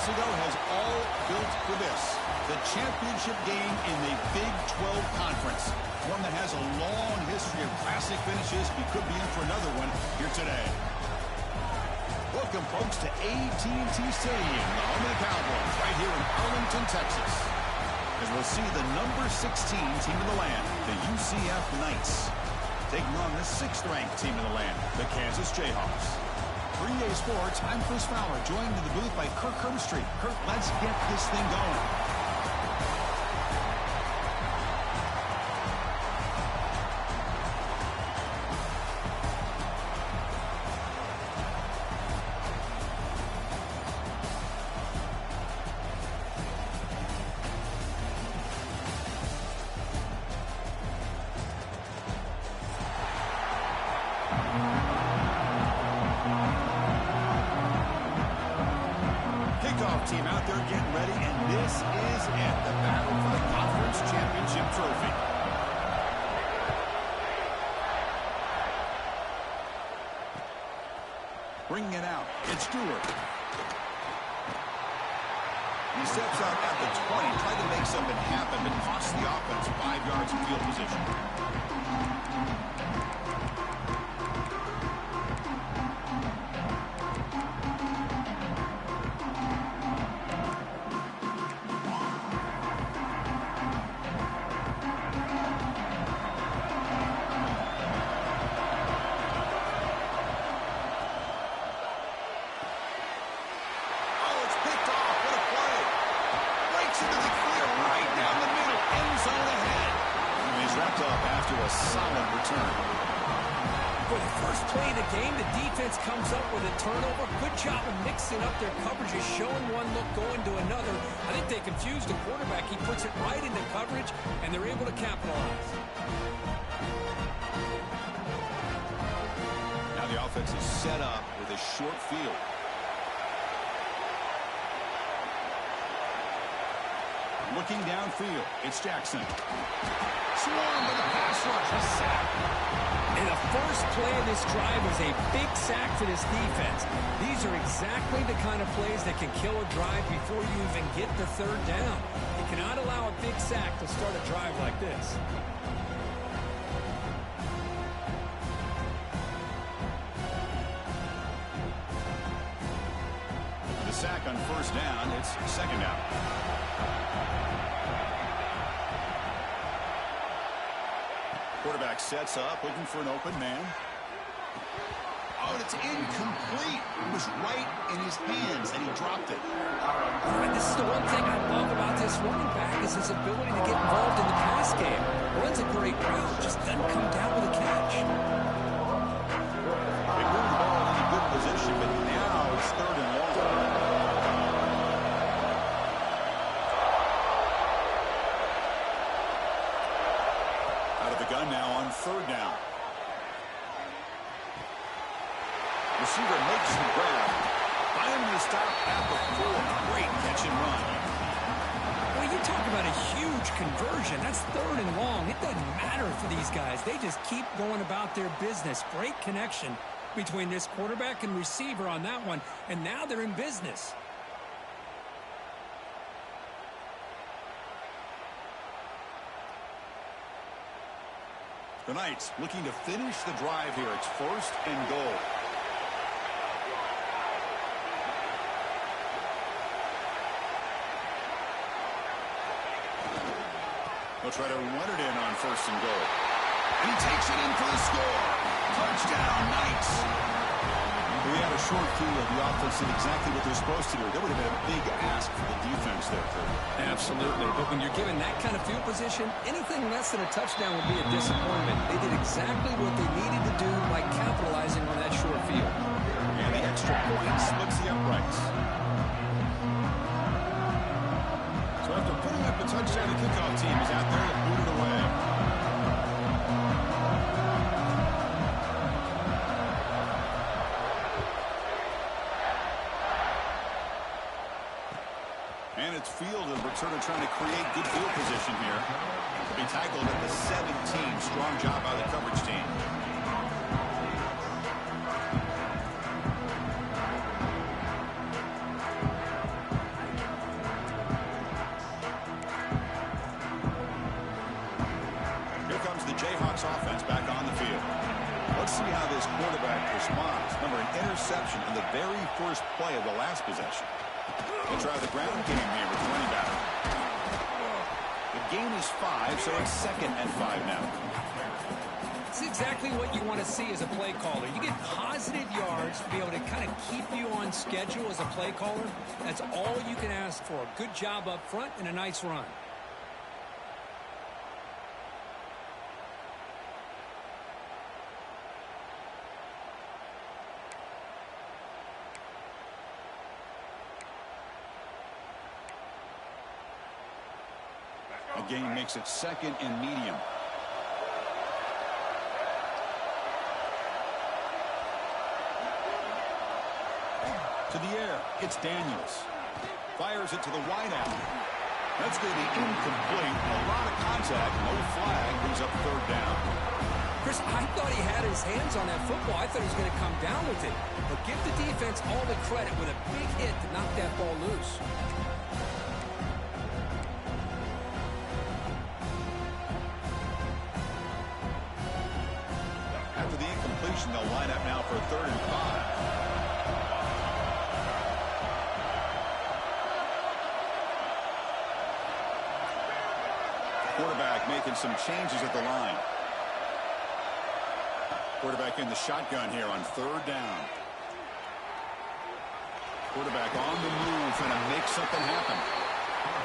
months ago has all built for this. The championship game in the Big 12 Conference. One that has a long history of classic finishes. We could be in for another one here today. Welcome, folks, to AT&T Stadium, the home of the Cowboys, right here in Arlington, Texas. As we'll see the number 16 team in the land, the UCF Knights, taking on the 6th-ranked team in the land, the Kansas Jayhawks. For EA Sports, I'm Chris Fowler, joined in the booth by Kirk Hermstreet. Kirk, let's get this thing going. Team out there getting ready, and this is it, the battle for the conference championship trophy. Bringing it out, it's Stewart. He steps out at the 20, tried to make something happen, but cost the offense 5 yards of field position. After a solid return. For the first play of the game, the defense comes up with a turnover. Good job of mixing up their coverages, showing one look, going to another. I think they confused the quarterback. He puts it right into coverage, and they're able to capitalize. Now the offense is set up with a short field. Looking downfield, it's Jackson. Swarmed with a pass rush, a sack. And the first play of this drive was a big sack for this defense. These are exactly the kind of plays that can kill a drive before you even get the 3rd down. You cannot allow a big sack to start a drive like this. The sack on 1st down, it's 2nd down. Quarterback sets up, looking for an open man. Oh, and it's incomplete. It was right in his hands, and he dropped it. This is the one thing I love about this running back is his ability to get involved in the pass game. Runs a great route, just doesn't come down with a catch. They moved the ball in a good position, but now it's 3rd and long. Gun now on 3rd down. Receiver makes the grab. Finally stopped at the 4. Great catch and run. Well, you talk about a huge conversion. That's 3rd and long. It doesn't matter for these guys. They just keep going about their business. Great connection between this quarterback and receiver on that one, and now they're in business. The Knights looking to finish the drive here. It's 1st and goal. They'll try to run it in on 1st and goal. And he takes it in for the score. Touchdown, Knights. We had a short field. The offense did exactly what they're supposed to do. That would have been a big ask for the defense there, Kurt. Absolutely. But when you're given that kind of field position, anything less than a touchdown would be a disappointment. They did exactly what they needed to do by capitalizing on that short field. And the extra point splits the uprights. So after putting up a touchdown, the kickoff team is out there to boot it away. And it's field and returner trying to create good field position here. To be tackled at the 17. Strong job by the coverage team. interception on the very first play of the last possession. They'll try the ground game here with the running back. The gain is 5, so it's second and 5 now. It's exactly what you want to see as a play caller. You get positive yards to be able to kind of keep you on schedule as a play caller. That's all you can ask for. Good job up front and a nice run. The gain makes it second and medium. To the air, it's Daniels. Fires it to the wideout. That's going to be incomplete. A lot of contact, no flag, brings up third down. Chris, I thought he had his hands on that football. I thought he was going to come down with it. But give the defense all the credit with a big hit to knock that ball loose. After the incompletion, they'll line up now for 3rd and 5. Quarterback making some changes at the line. Quarterback in the shotgun here on 3rd down. Quarterback on the move, trying to make something happen.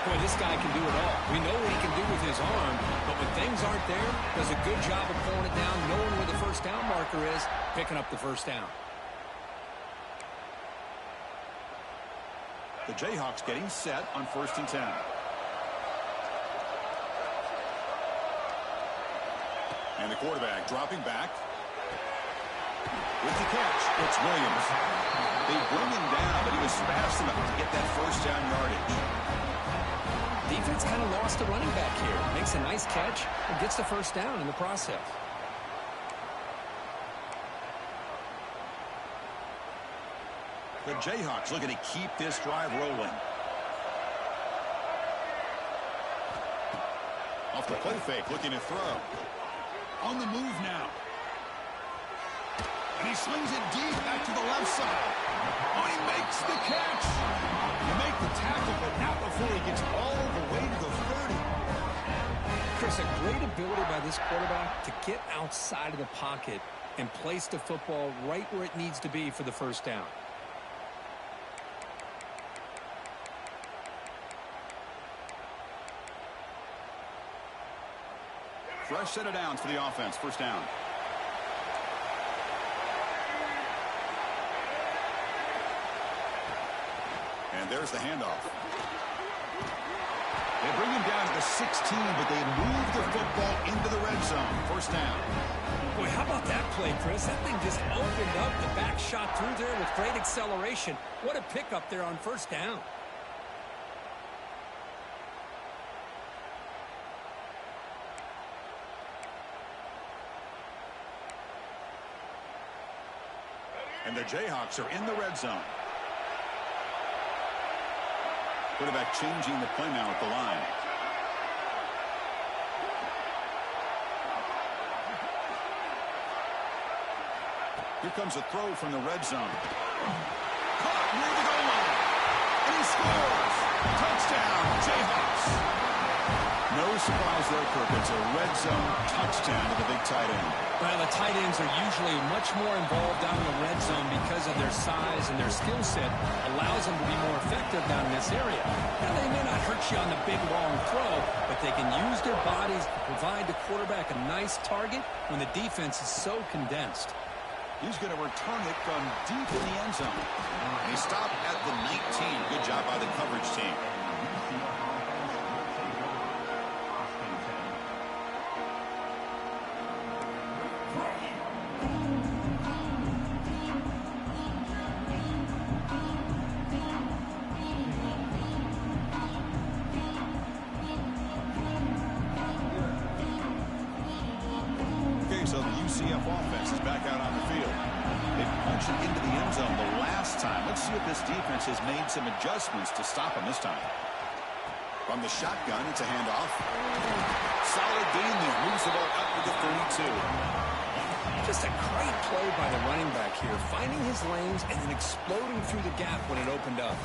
Boy, this guy can do it all. We know what he can do with his arm, but when things aren't there, does a good job of pulling it down, knowing where the first down marker is, picking up the first down. The Jayhawks getting set on 1st and 10. And the quarterback dropping back. With the catch, it's Williams. They bring him down, but he was fast enough to get that first down yardage. Defense kind of lost the running back here. Makes a nice catch and gets the first down in the process. The Jayhawks looking to keep this drive rolling. Off the play fake, looking to throw. On the move now. And he swings it deep back to the left side. Oh, he makes the catch. You make the tackle, but not before he gets all the way to the 30. Chris, a great ability by this quarterback to get outside of the pocket and place the football right where it needs to be for the first down. Fresh set of downs for the offense. First down. And there's the handoff. They bring him down to the 16, but they move the football into the red zone. First down. Boy, how about that play, Chris? That thing just opened up. The back shot through there with great acceleration. What a pickup there on first down. And the Jayhawks are in the red zone. Quarterback changing the play now at the line. Here comes a throw from the red zone. Caught near the goal line. And he scores. Touchdown, Jayhawks. No surprise there, Kirk. It's a red zone touchdown to the big tight end. Well, the tight ends are usually much more involved down in the red zone because of their size and their skill set allows them to be more effective down in this area. Now, they may not hurt you on the big, long throw, but they can use their bodies to provide the quarterback a nice target when the defense is so condensed. He's going to return it from deep in the end zone. And he stopped at the 19. Good job by the coverage team. So the UCF offense is back out on the field. They punched it into the end zone the last time. Let's see if this defense has made some adjustments to stop them this time. From the shotgun, it's a handoff. Solid gain there. Moves the ball up to the 32. Just a great play by the running back here, finding his lanes and then exploding through the gap when it opened up.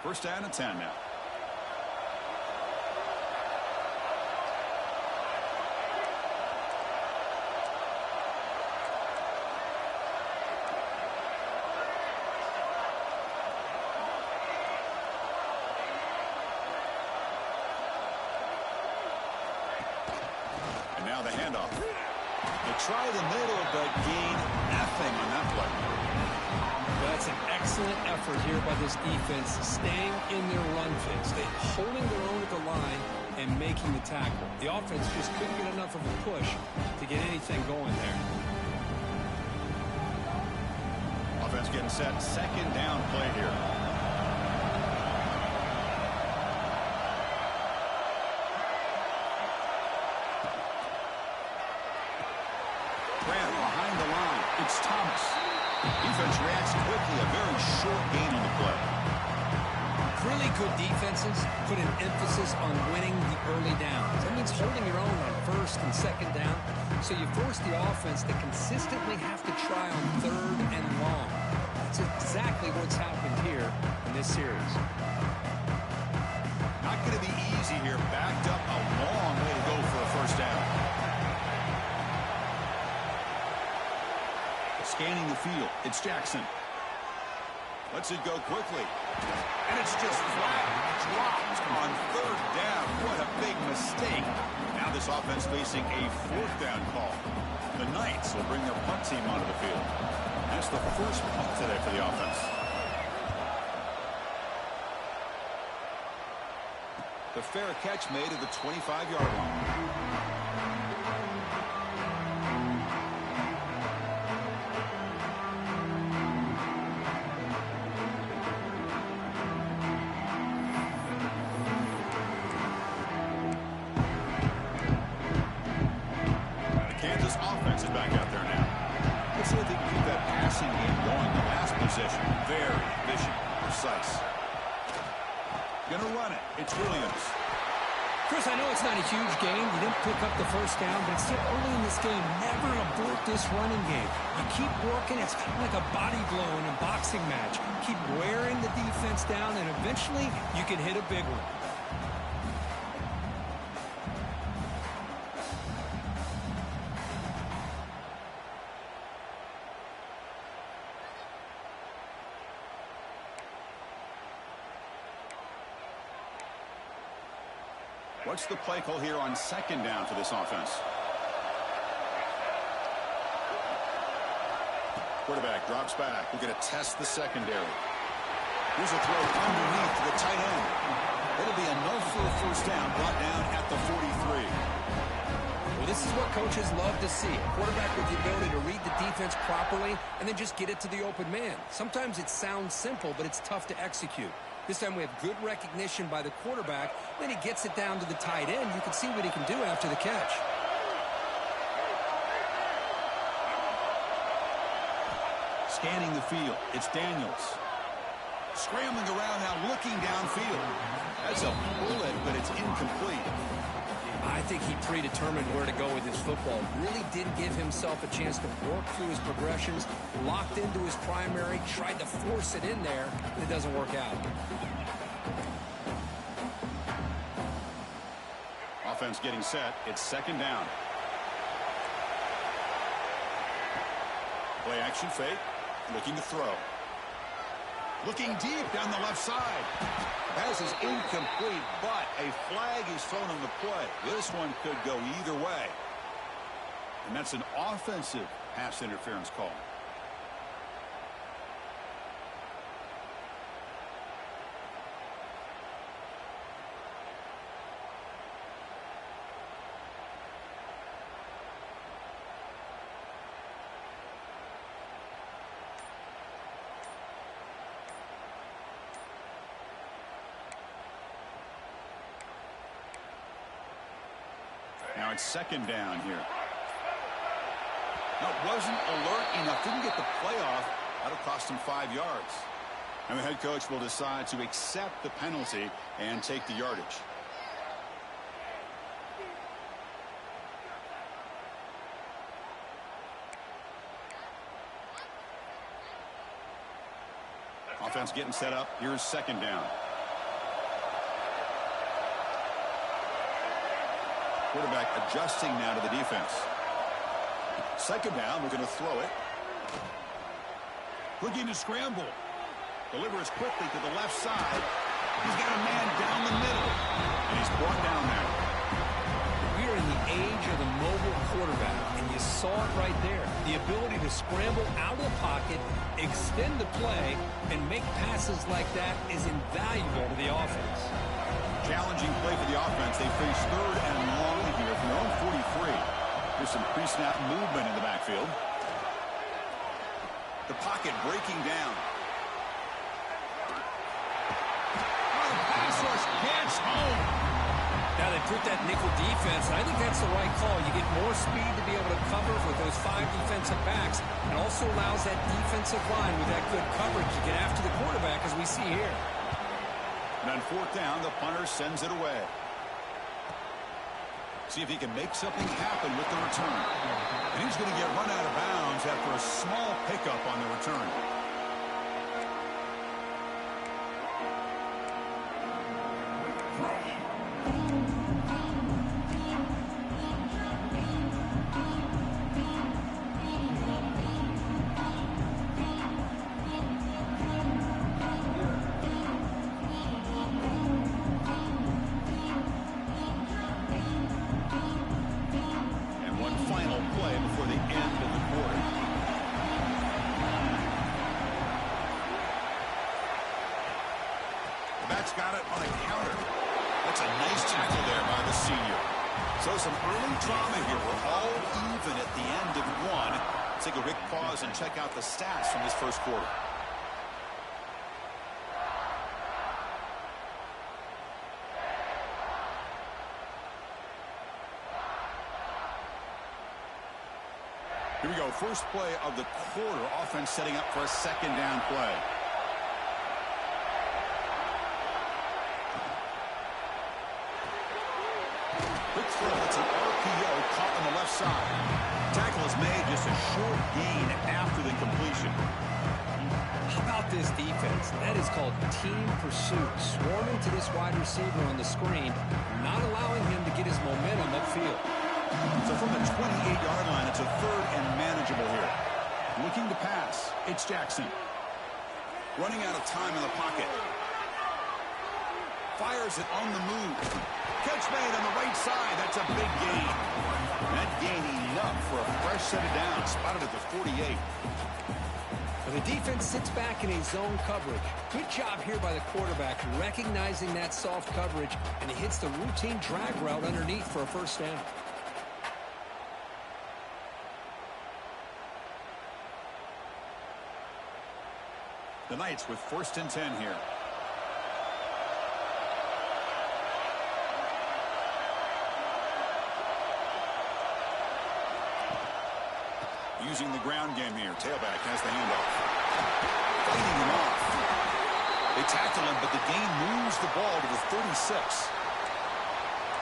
First down and 10 now. And now the handoff. They try the middle, but gain nothing on that play. That's an excellent effort here by this defense, staying in their run fix. They're holding their own at the line and making the tackle. The offense just couldn't get enough of a push to get anything going there. Offense getting set. Second down play here. Grant behind the line. It's Thomas. Defense reacts quickly. A very short gain on the play. Really good defenses put an emphasis on winning the early downs. That means holding your own on first and second down. So you force the offense to consistently have to try on third and long. That's exactly what's happened here in this series. Not going to be easy here. Backed up a long way to go for a first down. Scanning the field. It's Jackson. Lets it go quickly. And it's just flat dropped on third down. What a big mistake. Now this offense facing a fourth down call. The Knights will bring their punt team onto the field. That's the first punt today for the offense. The fair catch made at the 25-yard line. Very efficient, precise. Gonna run it. It's Williams. Chris, I know it's not a huge gain. You didn't pick up the first down, but it's still early in this game. Never abort this running game. You keep working. It's kind of like a body blow in a boxing match. Keep wearing the defense down, and eventually you can hit a big one. What's the play call here on second down for this offense? Quarterback drops back. We're going to test the secondary. Here's a throw underneath to the tight end. It'll be enough for a first down, brought down at the 43. Well, this is what coaches love to see. A quarterback with the ability to read the defense properly and then just get it to the open man. Sometimes it sounds simple, but it's tough to execute. This time we have good recognition by the quarterback. When he gets it down to the tight end, you can see what he can do after the catch. Scanning the field. It's Daniels. Scrambling around now, looking downfield. That's a bullet, but it's incomplete. I think he predetermined where to go with his football. Really didn't give himself a chance to work through his progressions. Locked into his primary, tried to force it in there, and it doesn't work out. Offense getting set. It's second down. Play action fake. Looking to throw. Looking deep down the left side. Pass is incomplete, but a flag is thrown on the play. This one could go either way. And that's an offensive pass interference call. Now it's second down here. No, wasn't alert enough. Didn't get the play off. That'll cost him 5 yards. And the head coach will decide to accept the penalty and take the yardage. Offense getting set up. Here's second down. Quarterback adjusting now to the defense. Second down, we're going to throw it. Looking to scramble. Delivers quickly to the left side. He's got a man down the middle. And he's brought down there. We are in the age of the mobile quarterback, and you saw it right there. The ability to scramble out of the pocket, extend the play, and make passes like that is invaluable to the offense. Challenging play for the offense. They face third and long here from their own 43. There's some pre-snap movement in the backfield. The pocket breaking down. Oh, the pass rush gets home. Now they put that nickel defense, and I think that's the right call. You get more speed to be able to cover with those 5 defensive backs, and also allows that defensive line with that good coverage to get after the quarterback, as we see here. And on fourth down, the punter sends it away. See if he can make something happen with the return. And he's going to get run out of bounds after a small pickup on the return. Got it on a counter. That's a nice tackle there by the senior. So some early drama here. We're all even at the end of one. Let's take a quick pause and check out the stats from this first quarter. Here we go. First play of the quarter. Offense setting up for a second down play. It's an RPO caught on the left side. Tackle is made, just a short gain after the completion. How about this defense? That is called team pursuit. Swarming to this wide receiver on the screen, not allowing him to get his momentum upfield. So from the 28-yard line, it's a third and manageable here. Looking to pass. It's Jackson. Running out of time in the pocket. Fires it on the move. Catch made on the right side. That's a big gain. That gain enough for a fresh set of downs. Spotted at the 48. Well, the defense sits back in a zone coverage. Good job here by the quarterback, recognizing that soft coverage, and he hits the routine drag route underneath for a first down. The Knights with 1st and 10 here. Using the ground game here. Tailback has the handoff. Fighting him off. They tackle him, but the gain moves the ball to the 36.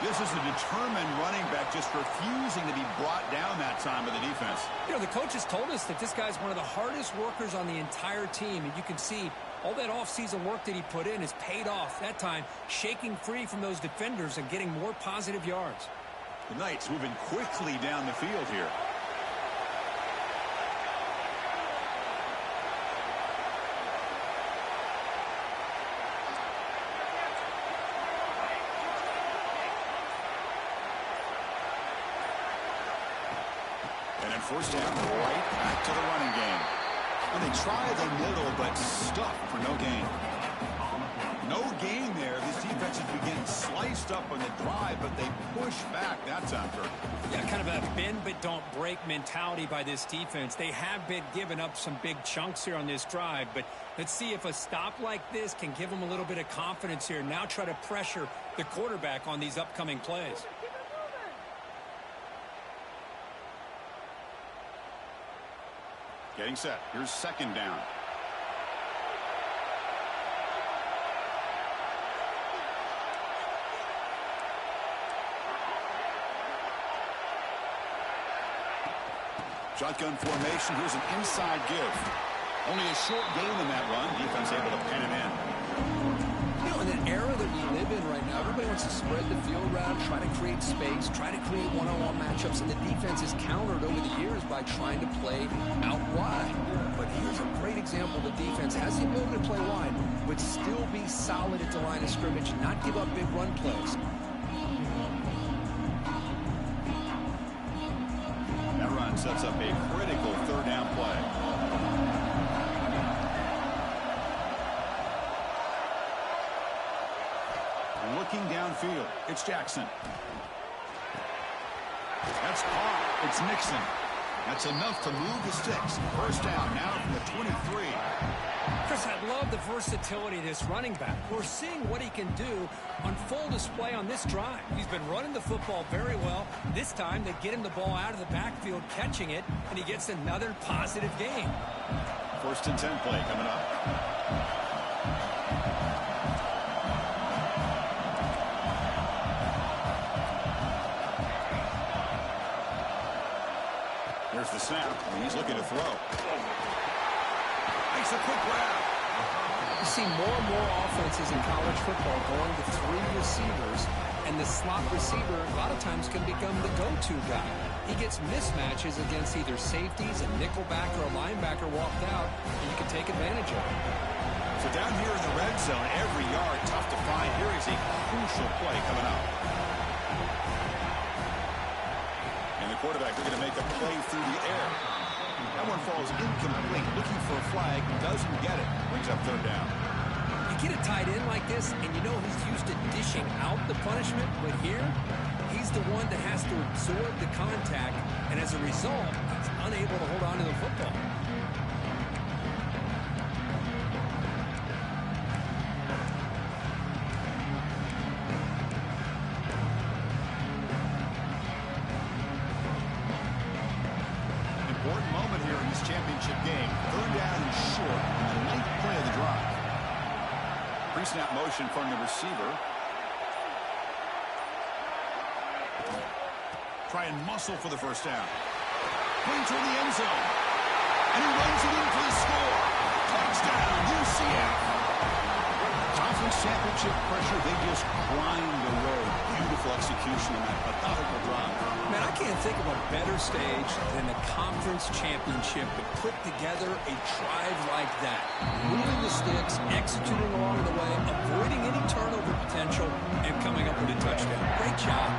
This is a determined running back just refusing to be brought down that time by the defense. You know, the coaches told us that this guy's one of the hardest workers on the entire team, and you can see all that offseason work that he put in has paid off. That time, shaking free from those defenders and getting more positive yards. The Knights moving quickly down the field here. First down, right back to the running game. And they try the middle, but stuck for no gain. No gain there. This defense has been getting sliced up on the drive, but they push back that time, Kirk. Yeah, kind of a bend but don't break mentality by this defense. They have been giving up some big chunks here on this drive, but let's see if a stop like this can give them a little bit of confidence here. Now try to pressure the quarterback on these upcoming plays. Getting set. Here's second down. Shotgun formation. Here's an inside give. Only a short gain in that run. Defense able to pen it in. You know, in an era that we live in right now, everybody wants to spread the field around, try to create space, try to create one-on-one matchups, and the defense is countered over the years by trying to play out wide. But here's a great example. The defense has the ability to play wide, but still be solid at the line of scrimmage, not give up big run plays. That run sets up a critical third down play. Looking downfield, it's Jackson. That's caught. It's Nixon. That's enough to move the sticks. First down now from the 23. Chris, I love the versatility of this running back. We're seeing what he can do on full display on this drive. He's been running the football very well. This time they get him the ball out of the backfield, catching it, and he gets another positive gain. First and 10 play coming up. Here's the snap, and he's looking to throw. Makes a quick grab. You see more and more offenses in college football going to three receivers, and the slot receiver a lot of times can become the go-to guy. He gets mismatches against either safeties, a nickelback, or a linebacker walked out, and you can take advantage of it. So down here in the red zone, every yard tough to find. Here is a crucial play coming up. And the quarterback looking to make a play through the air. That one falls incomplete. Looking for a flag, doesn't get it. Brings up third down. You get a tight end like this, and you know he's used to dishing out the punishment, but here, he's the one that has to absorb the contact, and as a result, he's unable to hold on to the football. Important moment here in this championship game. Third down and short on the 9th play of the drive. Pre-snap motion from the receiver. Try and muscle for the first down. Going toward the end zone. And he runs it in for the score. Touchdown, UCF. Conference championship pressure, they just grind away. Beautiful execution on that methodical drive. Man, I can't think of a better stage than the conference championship to put together a drive like that. Moving the sticks, executing along the way, avoiding any turnover potential, and coming up with a touchdown. Great job.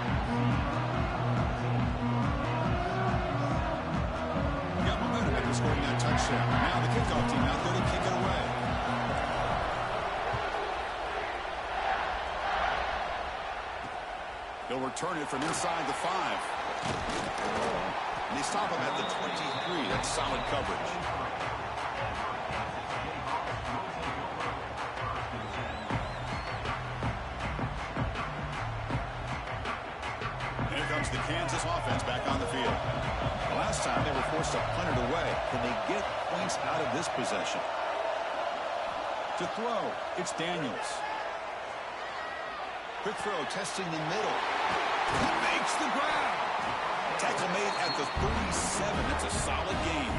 Got momentum after scoring that touchdown. Now the kickoff team out there to kick it away. They'll return it from inside the 5. And they stop him at the 23. That's solid coverage. And here comes the Kansas offense back on the field. The last time they were forced to punt it away. Can they get points out of this possession? To throw, it's Daniels. Quick throw, testing the middle. He makes the grab. Tackle made at the 37. That's a solid gain.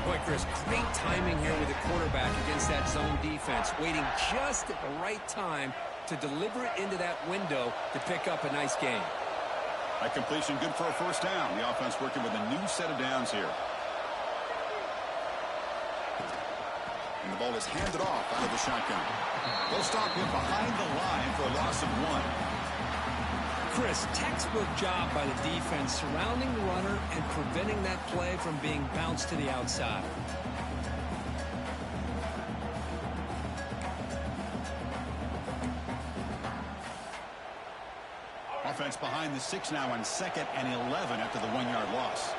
Boy, Chris, great timing here with the quarterback against that zone defense, waiting just at the right time to deliver it into that window to pick up a nice gain. That completion good for a first down. The offense working with a new set of downs here. And the ball is handed off out of the shotgun. They'll stop him behind the line for a loss of 1. Chris, textbook job by the defense surrounding the runner and preventing that play from being bounced to the outside. Offense behind the 6 now on 2nd and 11 after the 1-yard loss.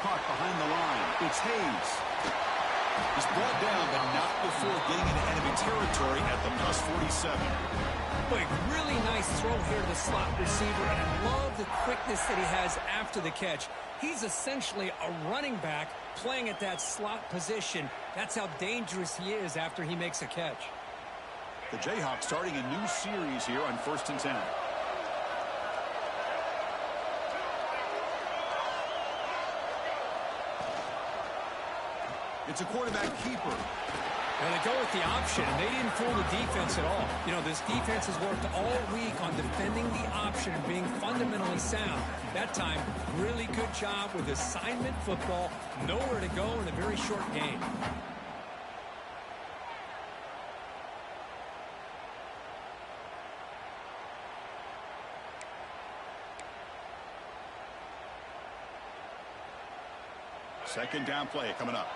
Caught behind the line. It's Hayes. He's brought down, but not before getting into enemy territory at the +47. Boy, really nice throw here to the slot receiver, and I love the quickness that he has after the catch. He's essentially a running back playing at that slot position. That's how dangerous he is after he makes a catch. The Jayhawks starting a new series here on 1st and 10. It's a quarterback keeper. And they go with the option, and they didn't fool the defense at all. You know, this defense has worked all week on defending the option and being fundamentally sound. That time, really good job with assignment football. Nowhere to go in a very short game. Second down play coming up.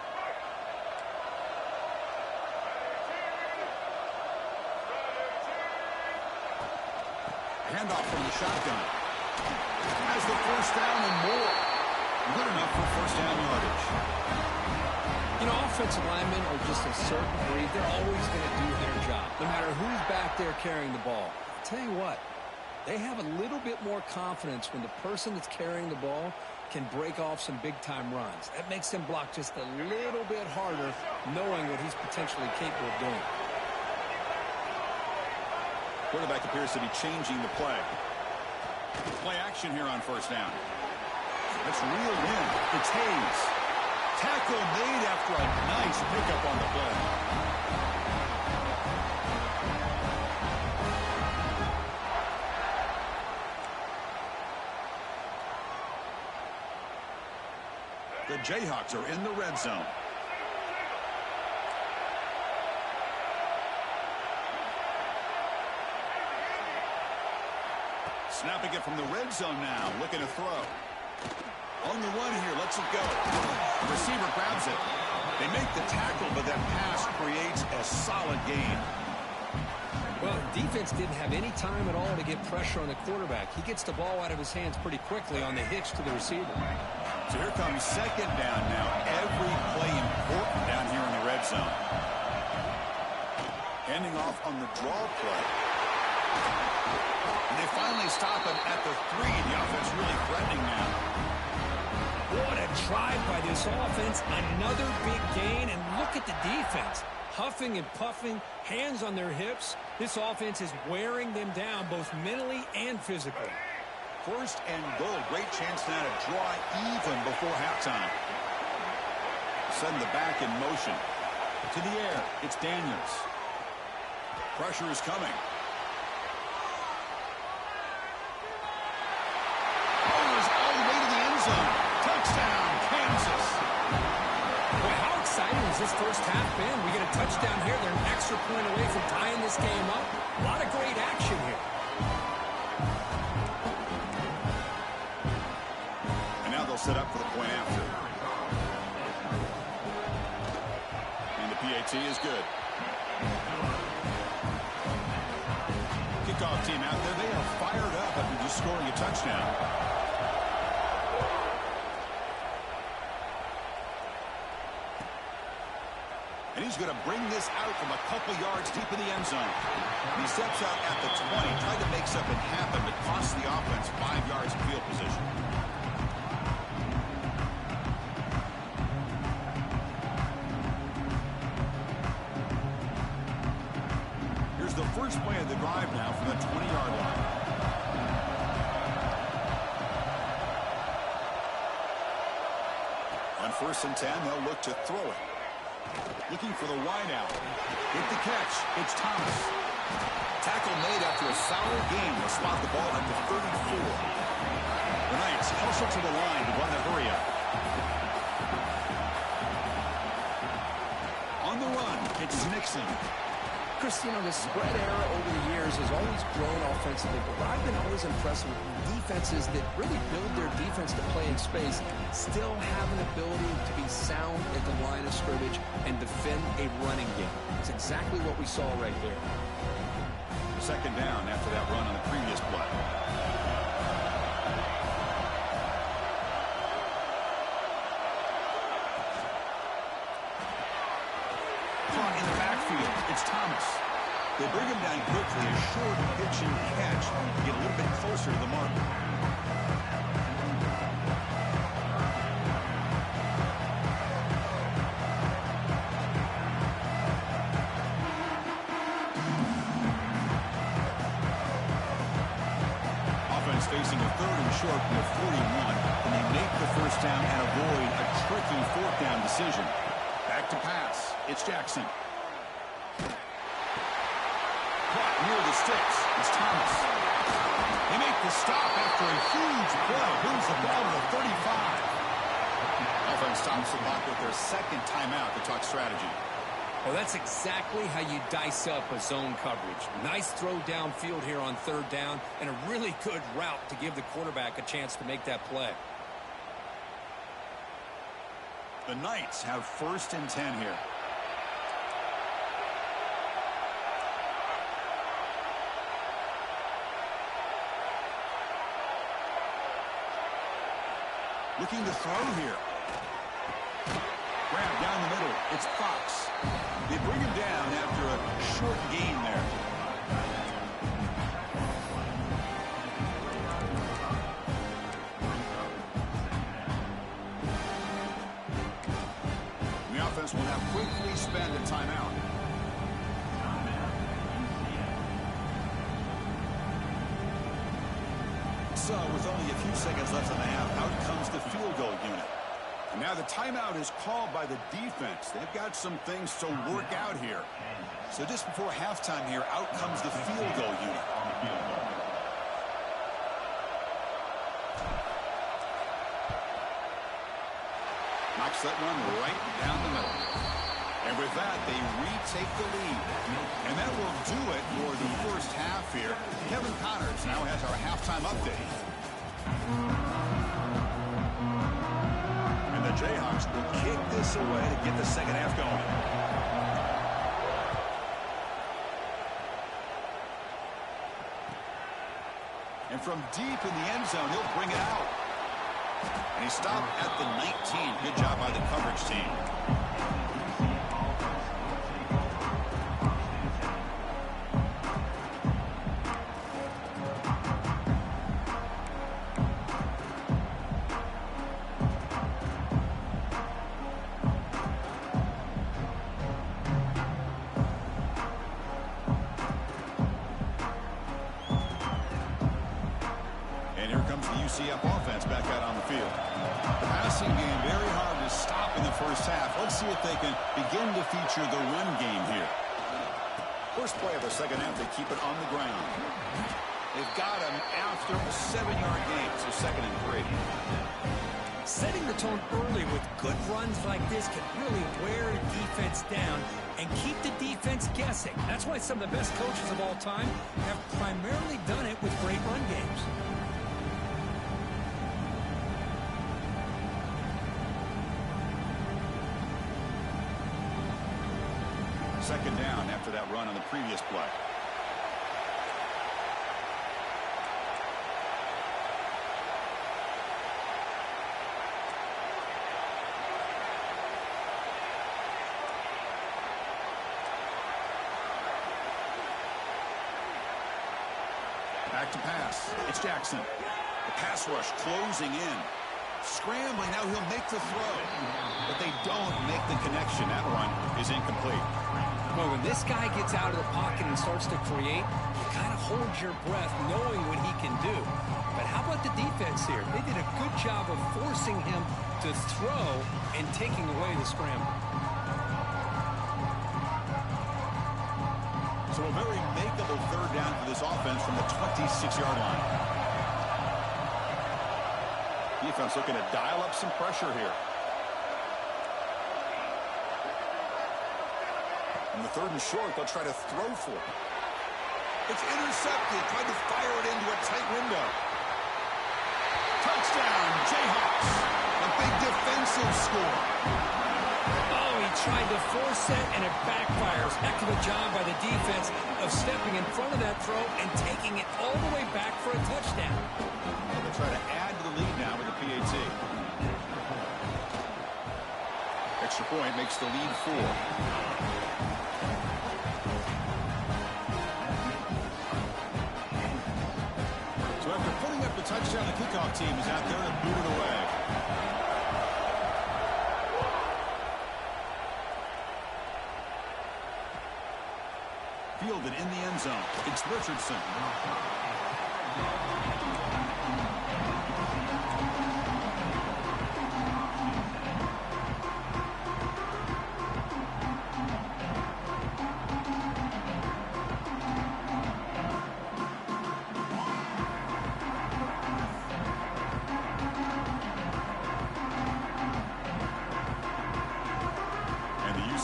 Handoff from the shotgun. Has the first down and more. Good enough for first down yardage. You know, offensive linemen are just a certain breed. They're always going to do their job, no matter who's back there carrying the ball. I'll tell you what, they have a little bit more confidence when the person that's carrying the ball can break off some big-time runs. That makes them block just a little bit harder, knowing what he's potentially capable of doing. Quarterback appears to be changing the play. Play action here on first down. It's reeled in. It's Hayes. Tackle made after a nice pickup on the play. The Jayhawks are in the red zone. Snapping it from the red zone now, looking to throw. On the run here, lets it go. Receiver grabs it. They make the tackle, but that pass creates a solid gain. Well, defense didn't have any time at all to get pressure on the quarterback. He gets the ball out of his hands pretty quickly on the hitch to the receiver. So here comes second down now. Every play important down here in the red zone. Handing off on the draw play. And they finally stop him at the 3. The offense really threatening now. What a drive by this offense. Another big gain, and look at the defense. Huffing and puffing, hands on their hips. This offense is wearing them down both mentally and physically. First and goal. Great chance now to draw even before halftime. Send the back in motion. To the air. It's Daniels. Pressure is coming. Fires all the way to the end zone. Touchdown, Kansas. Boy, how exciting has this first half been? We get a touchdown here. They're an extra point away from tying this game up. A lot of great action here. Set up for the point after. And the PAT is good. Kickoff team out there. They are fired up after just scoring a touchdown. And he's going to bring this out from a couple yards deep in the end zone. He steps out at the 20, tried to make something happen, but cost the offense 5 yards of field position. The first play of the drive now from the 20-yard line. On 1st and 10, they'll look to throw it. Looking for the wide out. Hit the catch. It's Thomas. Tackle made after a solid game. They'll spot the ball at the 34. The Knights hustle to the line to run a hurry up. On the run, it's Nixon. Chris, you know, the spread era over the years has always grown offensively, but I've been always impressed with defenses that really build their defense to play in space, still have an ability to be sound at the line of scrimmage and defend a running game. It's exactly what we saw right there. Second down after that run on the previous play. Caught in the backfield. It's Thomas. They bring him down quickly. A short pitch and catch to get a little bit closer to the mark. Offense facing a 3rd and short from the 41, and they make the first down and avoid a tricky 4th down decision. Back to to pass. It's Jackson. Caught near the sticks. It's Thomas. They make the stop after a huge play. Brings the ball to the 35. Offense stops the clock with their second timeout to talk strategy. Well, that's exactly how you dice up a zone coverage. Nice throw downfield here on third down, and a really good route to give the quarterback a chance to make that play. The Knights have 1st and 10 here. Looking to throw here. Grab down the middle. It's Fox. They bring him down after a short gain there. The offense will now quickly spend a timeout. So with only a few seconds left in the half, out comes the field goal unit. And now the timeout is called by the defense. They've got some things to work out here. So just before halftime here, out comes the field goal unit. Knocks that one right down the middle. And with that, they retake the lead. And that will do it for the first half here. Kevin Connors now has our halftime update. And the Jayhawks will kick this away to get the second half going. And from deep in the end zone, he'll bring it out. And he stopped at the 19. Good job by the coverage team. CF offense back out on the field. The passing game very hard to stop in the first half. Let's see if they can begin to feature the run game here. First play of the second half, they keep it on the ground. They've got him after a 7-yard gain, so 2nd and 3. Setting the tone early with good runs like this can really wear a defense down and keep the defense guessing. That's why some of the best coaches of all time have primarily done it with great run games. Second down after that run on the previous play. Back to pass. It's Jackson. The pass rush closing in. Scrambling, now he'll make the throw. But they don't make the connection. That run is incomplete. Well, when this guy gets out of the pocket and starts to create, you kind of hold your breath knowing what he can do. But how about the defense here? They did a good job of forcing him to throw and taking away the scramble. So a very makeable third down for this offense from the 26-yard line. Defense looking to dial up some pressure here. In the 3rd and short, they'll try to throw for it. It's intercepted. Tried to fire it into a tight window. Touchdown, Jayhawks. A big defensive score. Oh, he tried to force it, and it backfires. Heck of a job by the defense of stepping in front of that throw and taking it all the way back for a touchdown. They'll try to add to the lead now with the PAT. Extra point makes the lead 4. So after putting up the touchdown, the kickoff team is out there to boot it away. Fielded in the end zone. It's Richardson.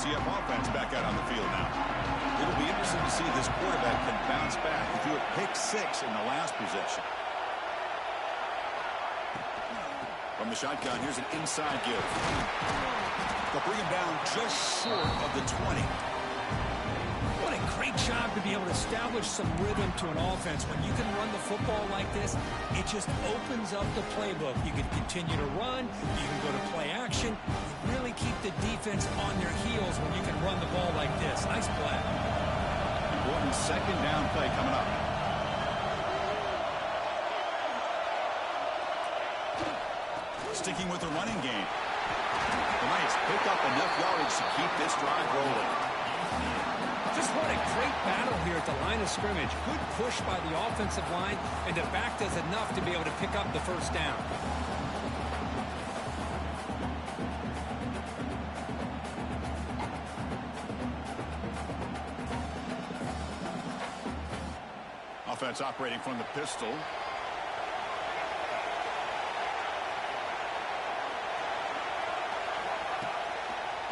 CF offense back out on the field now. It'll be interesting to see if this quarterback can bounce back. He threw a pick 6 in the last possession. From the shotgun, here's an inside give. They'll bring him down just short of the 20. What a great job to be able to establish some rhythm to an offense. When you can run the football like this, it just opens up the playbook. You can continue to run. You can go to play action. You really keep the defense on their heels when you can run the ball like this. Nice play. Important second down play coming up. Sticking with the running game. The Knights pick up enough yardage to keep this drive rolling. Just what a great battle here at the line of scrimmage. Good push by the offensive line, and the back does enough to be able to pick up the first down. Offense operating from the pistol.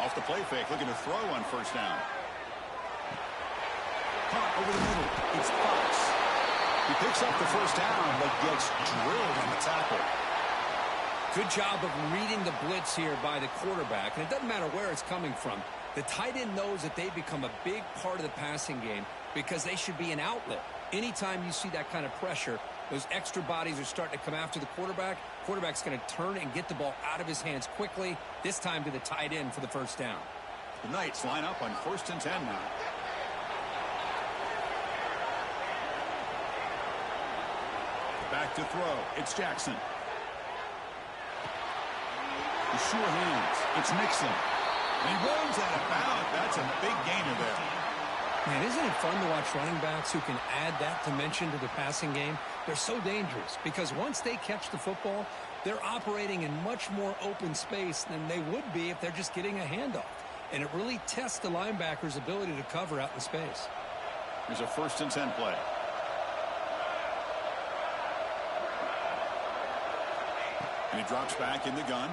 Off the play fake, looking to throw on first down. Caught over the middle. It's Fox. He picks up the first down, but gets drilled on the tackle. Good job of reading the blitz here by the quarterback. And it doesn't matter where it's coming from. The tight end knows that they become a big part of the passing game because they should be an outlet. Anytime you see that kind of pressure, those extra bodies are starting to come after the quarterback. Quarterback's going to turn and get the ball out of his hands quickly, this time to the tight end for the first down. The Knights line up on 1st and 10 now. Back to throw. It's Jackson. With sure hands. It's Mixon. And he runs out of bounds. That's a big gainer there. Man, isn't it fun to watch running backs who can add that dimension to the passing game? They're so dangerous because once they catch the football, they're operating in much more open space than they would be if they're just getting a handoff. And it really tests the linebacker's ability to cover out in space. Here's a 1st and 10 play. And he drops back in the gun.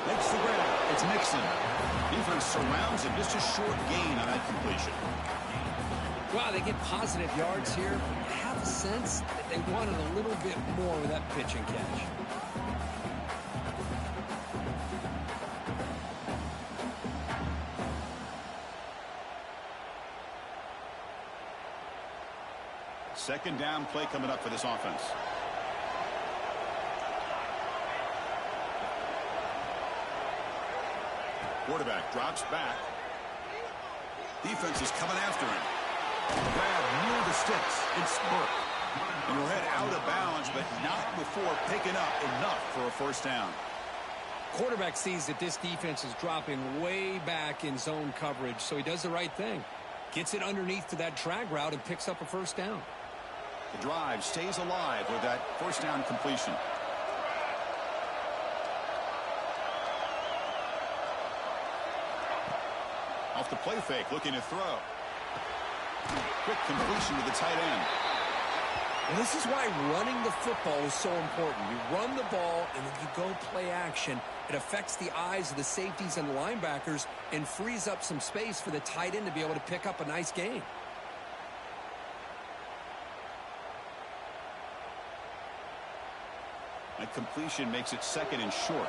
Makes the grab. It's Mixon. Defense surrounds him. Just a short gain on that completion. Wow, they get positive yards here. I have a sense that they wanted a little bit more with that pitch and catch. Second down play coming up for this offense. Quarterback drops back. Defense is coming after him. Grab near the sticks. It's Burke. And he'll head out of bounds, but not before picking up enough for a first down. Quarterback sees that this defense is dropping way back in zone coverage, so he does the right thing. Gets it underneath to that drag route and picks up a first down. The drive stays alive with that first down completion. Off the play fake, looking to throw. Quick completion to the tight end. Well, this is why running the football is so important. You run the ball, and then you go play action. It affects the eyes of the safeties and the linebackers and frees up some space for the tight end to be able to pick up a nice gain. That completion makes it 2nd and short.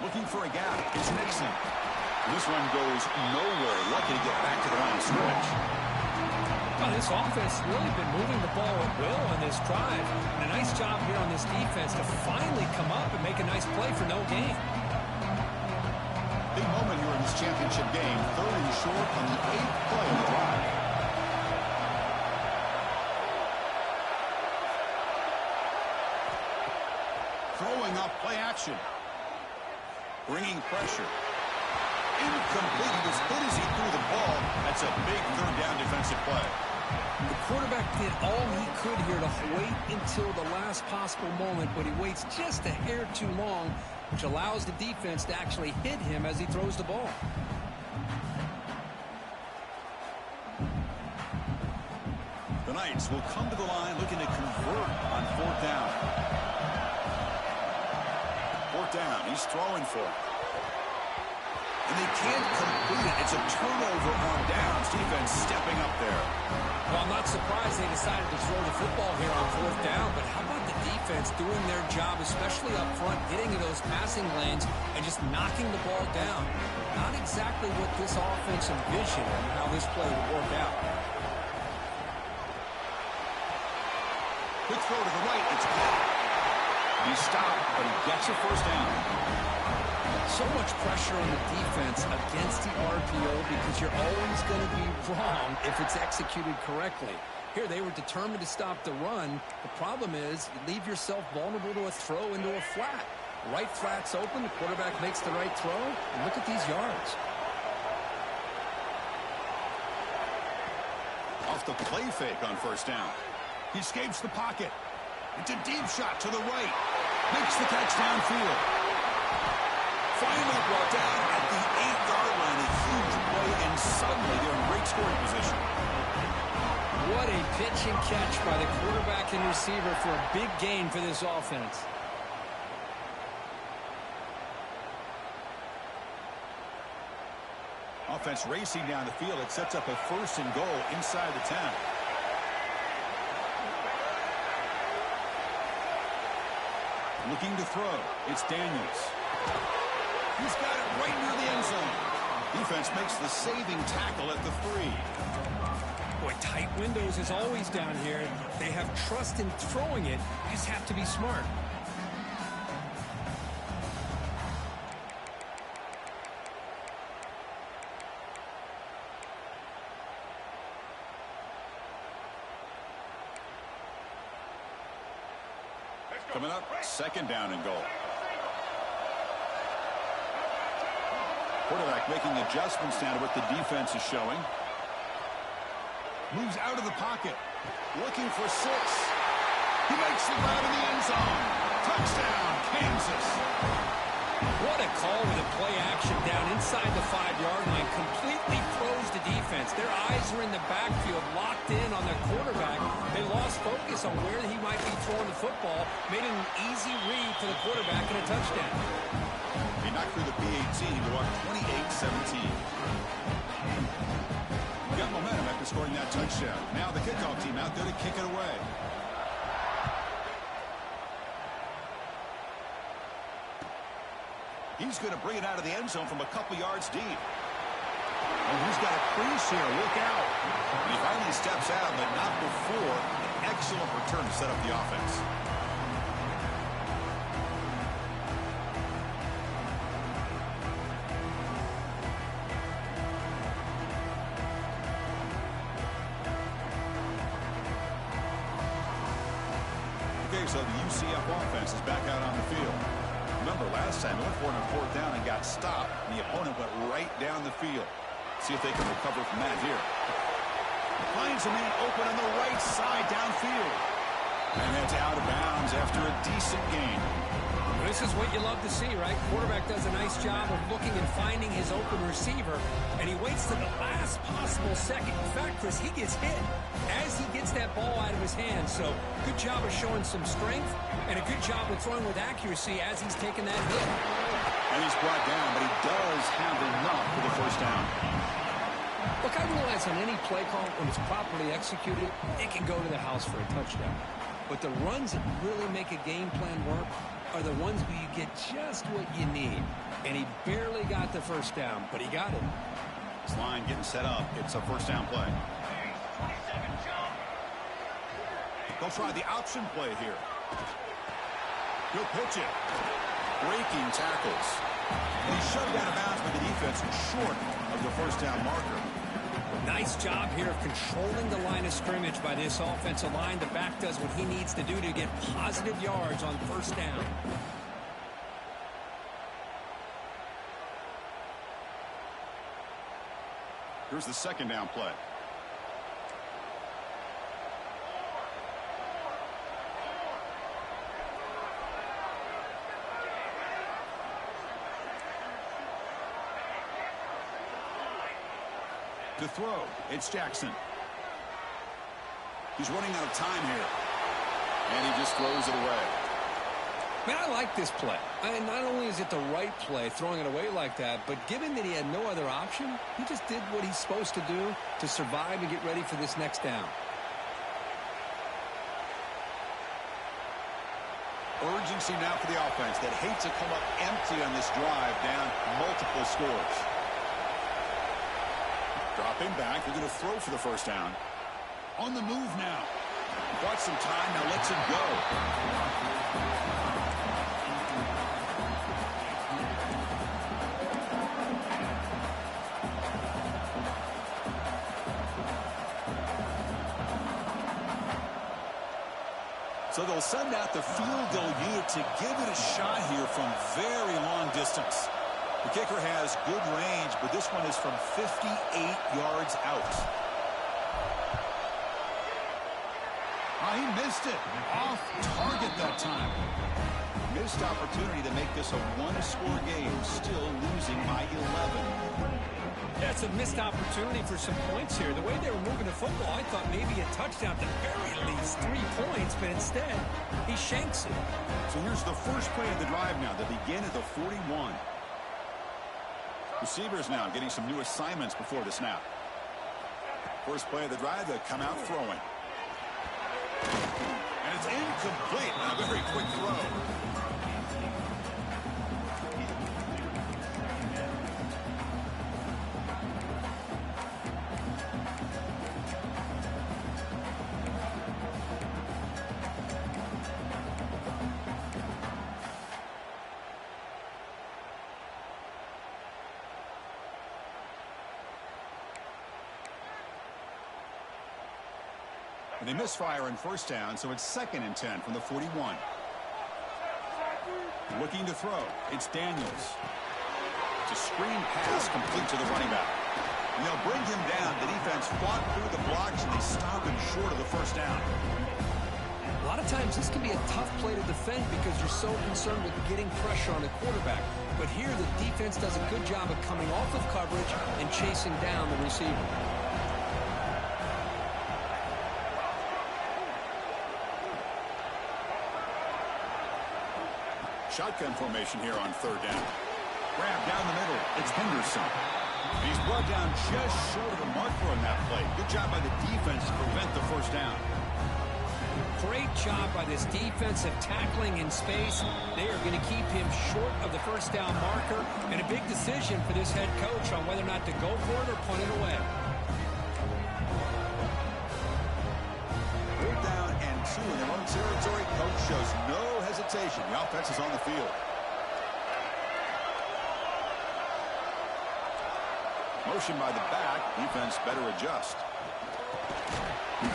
Looking for a gap. It's Mixon. This run goes nowhere. Lucky to get back to the line of scrimmage. Well, this offense has really been moving the ball at will on this drive. And a nice job here on this defense to finally come up and make a nice play for no gain. Big moment here in this championship game. 3rd and short on the 8th play of the drive. Throwing up play action. Bringing pressure. Incomplete. As good as he threw the ball, that's a big 3rd down defensive play. The quarterback did all he could here to wait until the last possible moment, but he waits just a hair too long, which allows the defense to actually hit him as he throws the ball. Knights will come to the line looking to convert on fourth down. Fourth down. He's throwing for it. And they can't complete it. It's a turnover on downs. Defense stepping up there. Well, I'm not surprised they decided to throw the football here on fourth down, but how about the defense doing their job, especially up front, getting in those passing lanes and just knocking the ball down? Not exactly what this offense envisioned and how this play would work out. Quick throw to the right. It's caught. He stopped, but he gets a first down. So much pressure on the defense against the RPO because you're always going to be wrong if it's executed correctly. Here, they were determined to stop the run. The problem is you leave yourself vulnerable to a throw into a flat. Right flat's open. The quarterback makes the right throw. And look at these yards. Off the play fake on first down. He escapes the pocket. It's a deep shot to the right. Makes the catch downfield. Finally brought down at the 8-yard line. A huge play, and suddenly they're in great scoring position. What a pitch and catch by the quarterback and receiver for a big gain for this offense. Offense racing down the field. It sets up a first and goal inside the 10. Looking to throw. It's Daniels. He's got it right near the end zone. Defense makes the saving tackle at the 3. Boy, tight windows is always down here. They have trust in throwing it. You just have to be smart. Coming up, second down and goal. Quarterback making adjustments down to what the defense is showing. Moves out of the pocket. Looking for 6. He makes the grab in the end zone. Touchdown, Kansas. What a call with a play action down inside the 5-yard line. Completely froze the defense. Their eyes are in the backfield, locked in on the quarterback. They lost focus on where he might be throwing the football. Made an easy read for the quarterback and a touchdown. He knocked through the PAT. He walked 28-17. Got momentum after scoring that touchdown. Now the kickoff team out there to kick it away. He's going to bring it out of the end zone from a couple yards deep. Oh, he's got a crease here. Look out. He finally steps out, but not before an excellent return to set up the offense. Okay, so the UCF offense is back out on the field. Remember, last time they went for it on fourth down and got stopped. The opponent went right down the field. See if they can recover from that here. Finds a man open on the right side downfield. And it's out of bounds after a decent gain. This is what you love to see, right? Quarterback does a nice job of looking and finding his open receiver, and he waits to the last possible second. In fact, Chris, he gets hit as he gets that ball out of his hands. So good job of showing some strength and a good job of throwing with accuracy as he's taking that hit. And he's brought down, but he does have enough for the first down. Look, I realize on any play call, when it's properly executed, it can go to the house for a touchdown. But the runs that really make a game plan work are the ones where you get just what you need. And he barely got the first down, but he got it. This line getting set up. It's a first down play. They'll try the option play here. He'll pitch it. Breaking tackles. And he's shoved out of bounds by the defense short of the first down marker. Nice job here of controlling the line of scrimmage by this offensive line. The back does what he needs to do to get positive yards on first down. Here's the second down play. To throw, it's Jackson. He's running out of time here. And he just throws it away. Man, I like this play. Not only is it the right play, throwing it away like that, but given that he had no other option, he just did what he's supposed to do to survive and get ready for this next down. Urgency now for the offense that hates to come up empty on this drive, down multiple scores. Dropping back, they're going to throw for the first down. On the move now. Got some time, now lets it go. So they'll send out the field goal unit to give it a shot here from very long distance. The kicker has good range, but this one is from 58 yards out. Oh, he missed it. Off target that time. Missed opportunity to make this a one-score game, still losing by 11. That's a missed opportunity for some points here. The way they were moving the football, I thought maybe a touchdown, at the very least 3 points, but instead, he shanks it. So here's the first play of the drive now. They begin at the 41. Receivers now getting some new assignments before the snap. First play of the drive, they come out throwing. And it's incomplete. A very quick throw. And they misfire in first down, so it's 2nd and 10 from the 41. Looking to throw. It's Daniels. It's a screen pass complete to the running back. And they'll bring him down. The defense fought through the blocks, and they stop him short of the first down. A lot of times this can be a tough play to defend because you're so concerned with getting pressure on the quarterback. But here the defense does a good job of coming off of coverage and chasing down the receiver. Shotgun formation here on 3rd down. Grab down the middle. It's Henderson. And he's brought down just short of the marker on that play. Good job by the defense to prevent the first down. Great job by this defensive tackling in space. They are going to keep him short of the first down marker. And a big decision for this head coach on whether or not to go for it or punt it away. 3rd down and 2 in their own territory. Coach shows no hesitation. The offense is on the field. Motion by the back. Defense better adjust.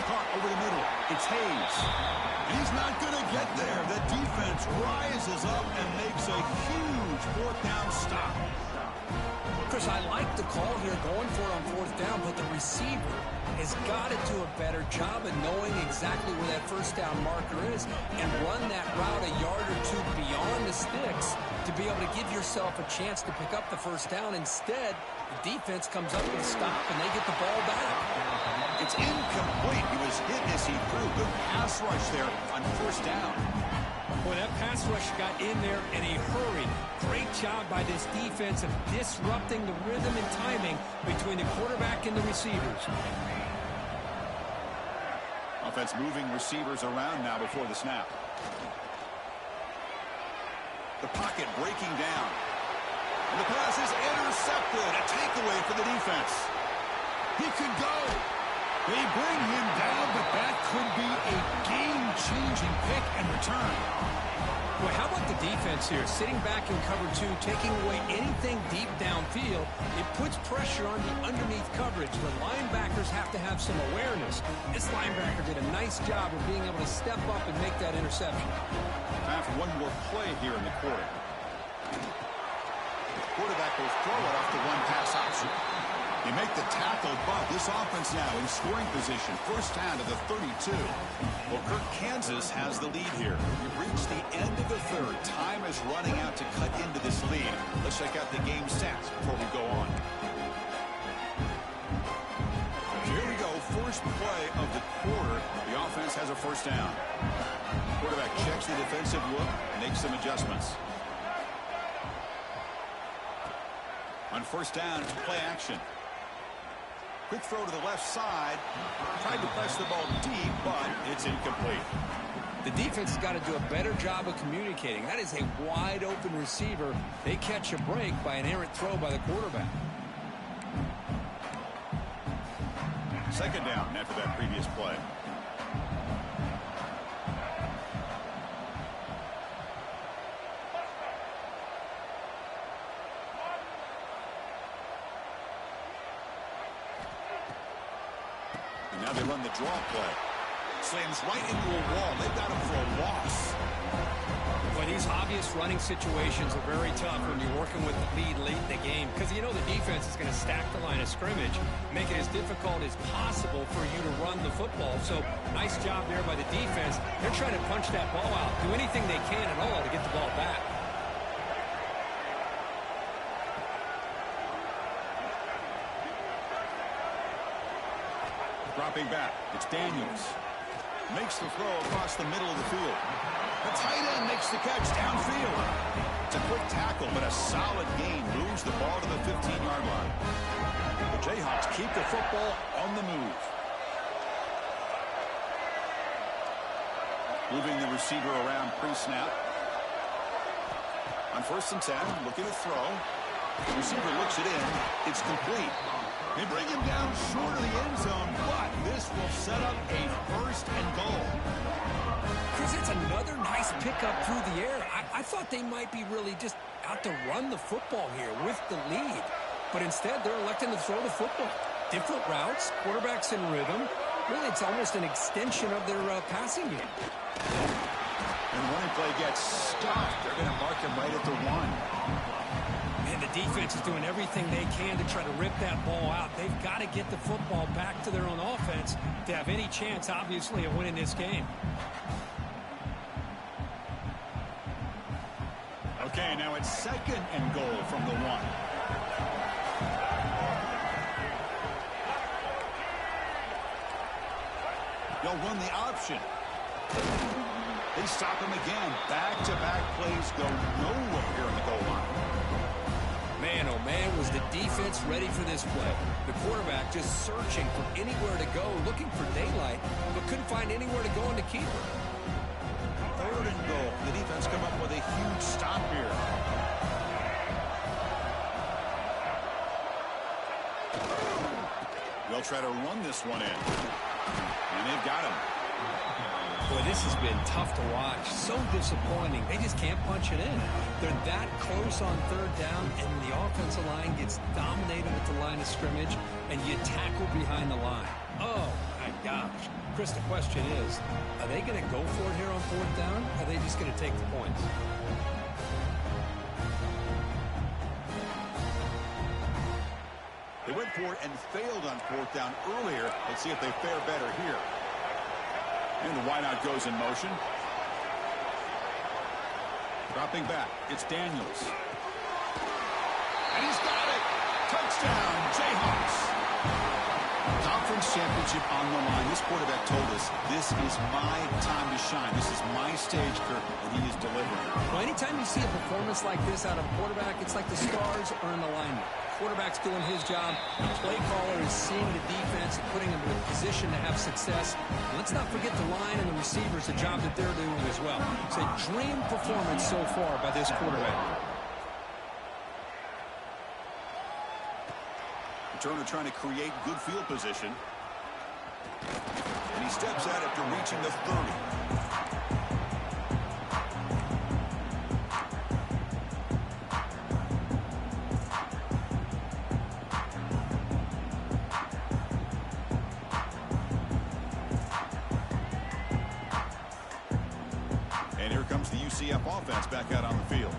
Caught over the middle. It's Hayes. He's not going to get there. The defense rises up and makes a huge 4th down stop. Chris, I like the call here going for it on 4th down, but the receiver has got to do a better job of knowing exactly where that first down marker is and run that route a yard or 2 beyond the sticks to be able to give yourself a chance to pick up the first down. Instead, the defense comes up with a stop and they get the ball back. It's incomplete. He was hit as he threw. Good pass rush there on 1st down. Boy, that pass rush got in there in a hurry. Great job by this defense of disrupting the rhythm and timing between the quarterback and the receivers. Offense moving receivers around now before the snap. The pocket breaking down. And the pass is intercepted. A takeaway for the defense. He could go. They bring him down, but that could be a game-changing pick and return. Boy, how about the defense here? Sitting back in cover 2, taking away anything deep downfield. It puts pressure on the underneath coverage. The linebackers have to have some awareness. This linebacker did a nice job of being able to step up and make that interception. Time for one more play here in the quarter. The quarterback will throw it off the one pass option. They make the tackle, but this offense now in scoring position. First down to the 32. Well, Kirk, Kansas has the lead here. We've reached the end of the 3rd. Time is running out to cut into this lead. Let's check out the game stats before we go on. Here we go. first play of the quarter. The offense has a first down. Quarterback checks the defensive look, makes some adjustments. On first down, play action. Quick throw to the left side. Tried to press the ball deep, but it's incomplete. The defense has got to do a better job of communicating. That is a wide open receiver. They catch a break by an errant throw by the quarterback. Second down after that previous play. And now they run the draw play. Slams right into a wall. They've got him for a loss. Well, these obvious running situations are very tough when you're working with the lead late in the game because you know the defense is going to stack the line of scrimmage, make it as difficult as possible for you to run the football. So nice job there by the defense. They're trying to punch that ball out, do anything they can at all to get the ball back. Dropping back, it's Daniels. Makes the throw across the middle of the field. The tight end makes the catch downfield. It's a quick tackle, but a solid gain moves the ball to the 15-yard line. The Jayhawks keep the football on the move. Moving the receiver around pre-snap. On 1st and 10, looking to throw. The receiver looks it in. It's complete. They bring him down short of the end zone, but this will set up a 1st and goal. Chris, it's another nice pickup through the air. I thought they might be really just out to run the football here with the lead. But instead, they're electing to throw the football. Different routes, quarterbacks in rhythm. Really, it's almost an extension of their passing game. And the running play gets stopped. They're going to mark him right at the 1. And the defense is doing everything they can to try to rip that ball out. They've got to get the football back to their own offense to have any chance, obviously, of winning this game. Okay, now it's 2nd and goal from the 1. They'll run the option. They stop him again. Back-to-back plays go nowhere here on the goal line. Man, oh man, was the defense ready for this play. The quarterback just searching for anywhere to go, looking for daylight, but couldn't find anywhere to go in the keeper. 3rd and goal. The defense come up with a huge stop here. They'll try to run this one in. And they've got him. Boy, this has been tough to watch. So disappointing. They just can't punch it in. They're that close on 3rd down, and the offensive line gets dominated at the line of scrimmage, and you tackle behind the line. Oh, my gosh. Chris, the question is, are they going to go for it here on 4th down, or are they just going to take the points? They went for it and failed on 4th down earlier. Let's see if they fare better here. And the wideout goes in motion. Dropping back, it's Daniels. And he's got it! Touchdown, Jayhawks! Conference championship on the line. This quarterback told us, this is my time to shine. This is my stage, Kirk, and he is delivering. Well, anytime you see a performance like this out of a quarterback, it's like the stars are in alignment. Quarterback's doing his job. The play caller is seeing the defense and putting them in a position to have success. And let's not forget the line and the receivers, the job that they're doing as well. It's a dream performance so far by this quarterback. Turner trying to create good field position. And he steps out after reaching the 30. And here comes the UCF offense back out on the field.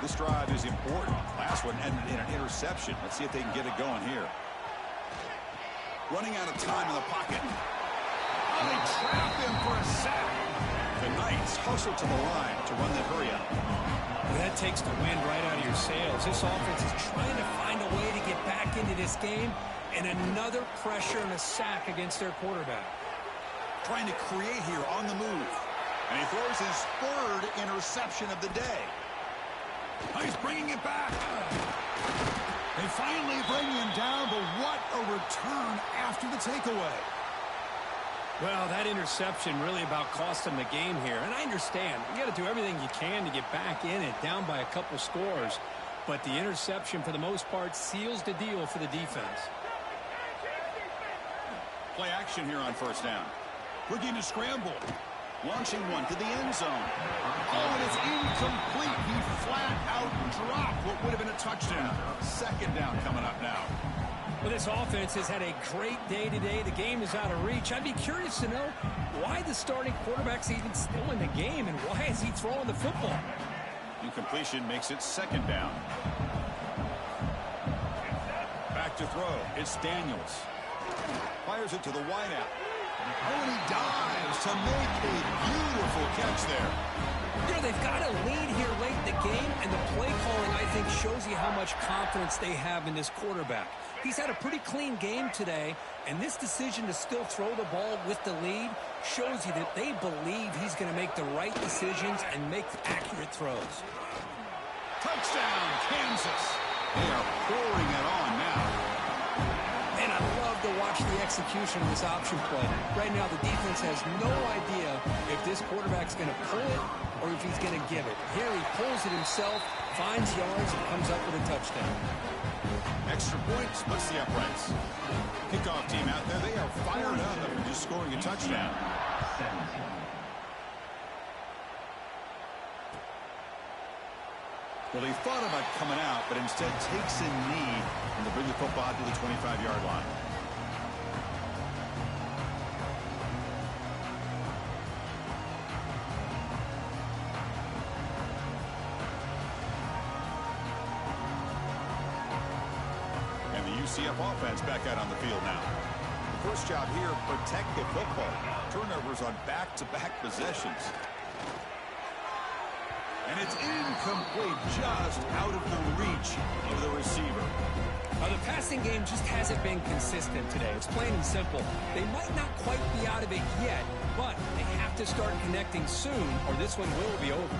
This drive is important. Last one ended in an interception. Let's see if they can get it going here. Running out of time in the pocket. And they trap him for a sack. The Knights hold also to the line to run that hurry up. That takes the wind right out of your sails. This offense is trying to find a way to get back into this game, and another pressure and a sack against their quarterback. Trying to create here on the move. And he throws his third interception of the day. He's bringing it back. They finally bring him down, but what a return after the takeaway. Well, that interception really about cost them the game here. And I understand. You got to do everything you can to get back in it, down by a couple scores. But the interception, for the most part, seals the deal for the defense. Play action here on first down. Looking to scramble. Launching one to the end zone. Oh, and it's incomplete. He flat out dropped what would have been a touchdown. Second down coming up now. Well, this offense has had a great day today. The game is out of reach. I'd be curious to know why the starting quarterback's even still in the game and why is he throwing the football? Incompletion makes it second down. Back to throw. It's Daniels. Fires it to the wideout. Oh, and he dives to make a beautiful catch there. You know, they've got a lead here late in the game, and the play calling, I think, shows you how much confidence they have in this quarterback. He's had a pretty clean game today, and this decision to still throw the ball with the lead shows you that they believe he's going to make the right decisions and make accurate throws. Touchdown, Kansas. They are pouring it on now. And I love to watch the execution of this option play. Right now, the defense has no idea if this quarterback's going to pull it or if he's going to give it. Here he pulls it himself, finds yards, and comes up with a touchdown. Extra point splits the uprights. Kickoff team out there, they are fired up after just scoring a touchdown. Well, he thought about coming out, but instead takes a knee and they bring the football to the 25-yard line. And the UCF offense back out on the field now. The first job here, protect the football. Turnovers on back-to-back possessions. And it's incomplete, just out of the reach of the receiver. The passing game just hasn't been consistent today. It's plain and simple. They might not quite be out of it yet, but they have to start connecting soon, or this one will be over.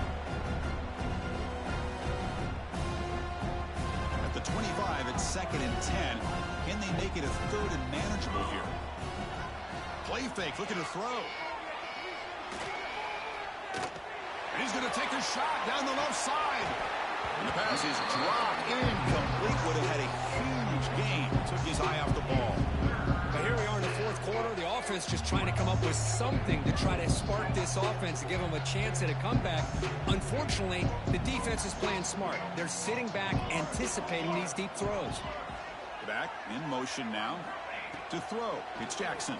At the 25, it's 2nd and 10. Can they make it a 3rd and manageable here? Play fake, looking to throw. And he's going to take a shot down the left side. And the pass is dropped incomplete. Would have had a huge gain. Took his eye off the ball. But here we are in the fourth quarter. The offense just trying to come up with something to try to spark this offense to give them a chance at a comeback. Unfortunately, the defense is playing smart. They're sitting back, anticipating these deep throws. Back in motion now to throw. It's Jackson.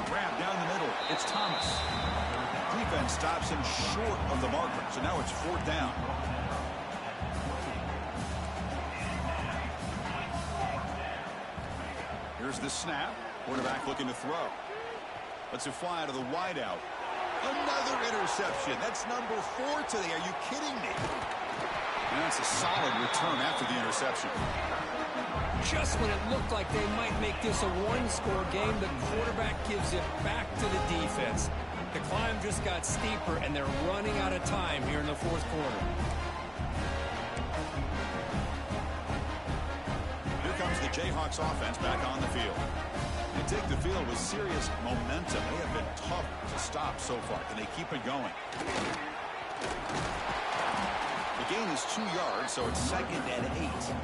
Grab down the middle. It's Thomas. Defense stops him short of the marker. So now it's 4th down. Here's the snap. Quarterback looking to throw. Lets it fly out of the wideout. Another interception. That's number 4 today. Are you kidding me? And that's a solid return after the interception. Just when it looked like they might make this a one-score game, the quarterback gives it back to the defense. The climb just got steeper, and they're running out of time here in the fourth quarter. Here comes the Jayhawks offense back on the field. They take the field with serious momentum. They have been tough to stop so far. Can they keep it going? The gain is 2 yards, so it's 2nd and 8.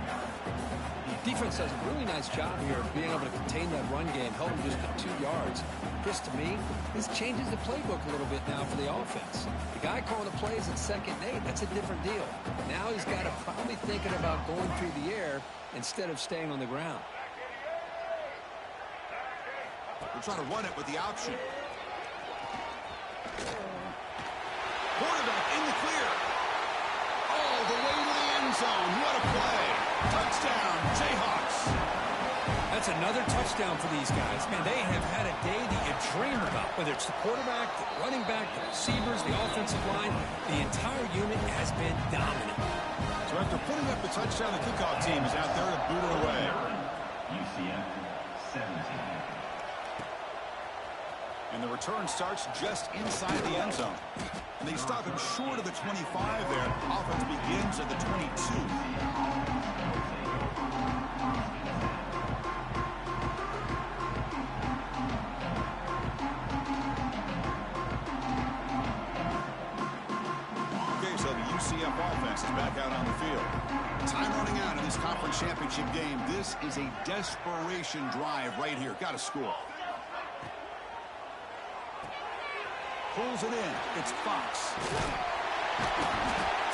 Defense does a really nice job here of being able to contain that run game, held them just to 2 yards. This, to me, this changes the playbook a little bit now for the offense. The guy calling the plays at 2nd and 8, that's a different deal. Now he's got to probably thinking about going through the air instead of staying on the ground. We're trying to run it with the option. Quarterback in the clear. All the way to the end zone. What a play. Touchdown, Jayhawks. That's another touchdown for these guys. Man, they have had a day that you dream about. Whether it's the quarterback, the running back, the receivers, the offensive line, the entire unit has been dominant. So after putting up the touchdown, the kickoff team is out there to boot it away. UCF 17. And the return starts just inside the end zone. And they stop him short of the 25 there. Offense begins at the 22. CF offense is back out on the field. Time running out in this conference championship game. This is a desperation drive right here. Got to score. Pulls it in. It's Fox.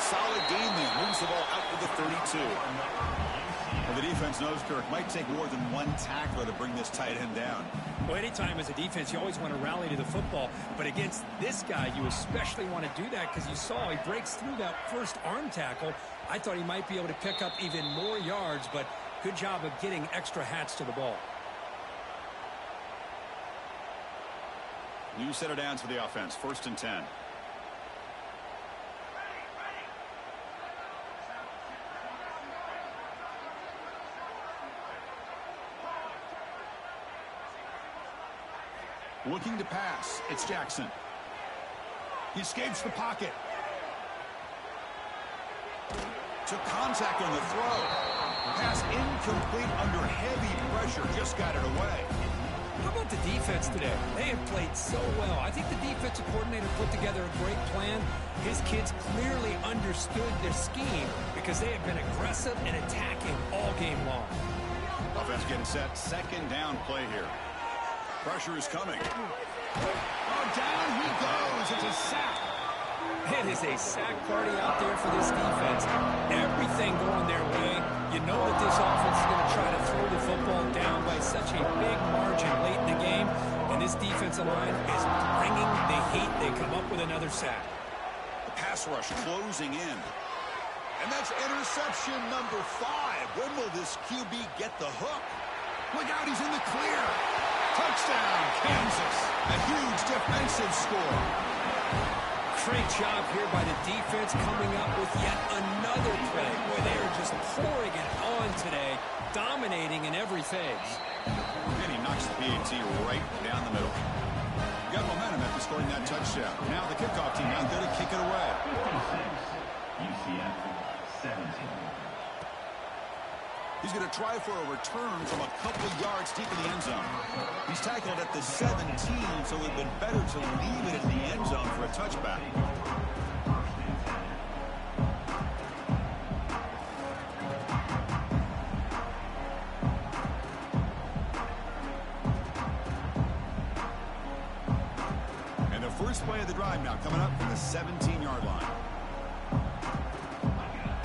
Solid game there. Moves the ball out to the 32. Well, the defense knows, Kirk, might take more than one tackler to bring this tight end down. Well, anytime as a defense, you always want to rally to the football. But against this guy, you especially want to do that because you saw he breaks through that first arm tackle. I thought he might be able to pick up even more yards, but good job of getting extra hats to the ball. New center downs for the offense. 1st and 10. Looking to pass. It's Jackson. He escapes the pocket. Took contact on the throw. Pass incomplete under heavy pressure. Just got it away. How about the defense today? They have played so well. I think the defensive coordinator put together a great plan. His kids clearly understood their scheme because they have been aggressive and attacking all game long. Offense getting set. 2nd down play here. Pressure is coming. Oh, down he goes. It's a sack. It is a sack party out there for this defense. Everything going their way. You know that this offense is going to try to throw the football down by such a big margin late in the game. And this defensive line is bringing the heat. They come up with another sack. The pass rush closing in. And that's interception number 5. When will this QB get the hook? Look out, he's in the clear. Touchdown, Kansas. A huge defensive score. Great job here by the defense coming up with yet another play where they are just pouring it on today, dominating in every phase. And he knocks the PAT right down the middle. Got momentum after scoring that touchdown. Now the kickoff team out there to kick it away. 56, UCF 17. He's going to try for a return from a couple of yards deep in the end zone. He's tackled at the 17, so it would have been better to leave it in the end zone for a touchback. And the first play of the drive now coming up from the 17-yard line.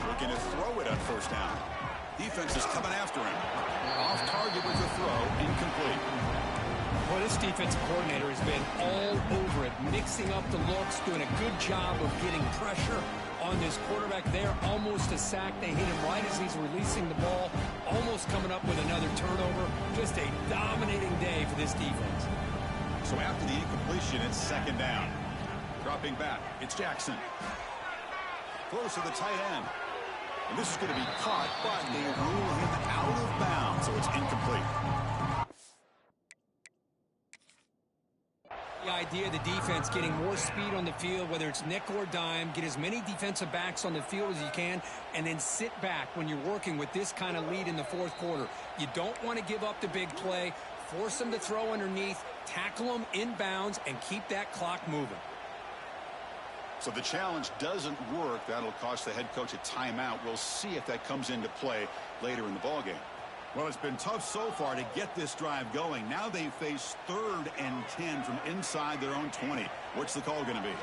Looking to throw it on 1st down. Defense is coming after him. Off target with the throw, incomplete. Well, this defensive coordinator has been all over it, mixing up the looks, doing a good job of getting pressure on this quarterback there. Almost a sack. They hit him right as he's releasing the ball, almost coming up with another turnover. Just a dominating day for this defense. So after the incompletion, it's 2nd down. Dropping back, it's Jackson. Throws to the tight end. And this is going to be caught, but they rule him out of bounds, so it's incomplete. The idea of the defense getting more speed on the field, whether it's nickel or dime, get as many defensive backs on the field as you can, and then sit back when you're working with this kind of lead in the 4th quarter. You don't want to give up the big play, force them to throw underneath, tackle them inbounds, and keep that clock moving. So the challenge doesn't work. That'll cost the head coach a timeout. We'll see if that comes into play later in the ballgame. Well, it's been tough so far to get this drive going. Now they face 3rd and 10 from inside their own 20. What's the call going to be?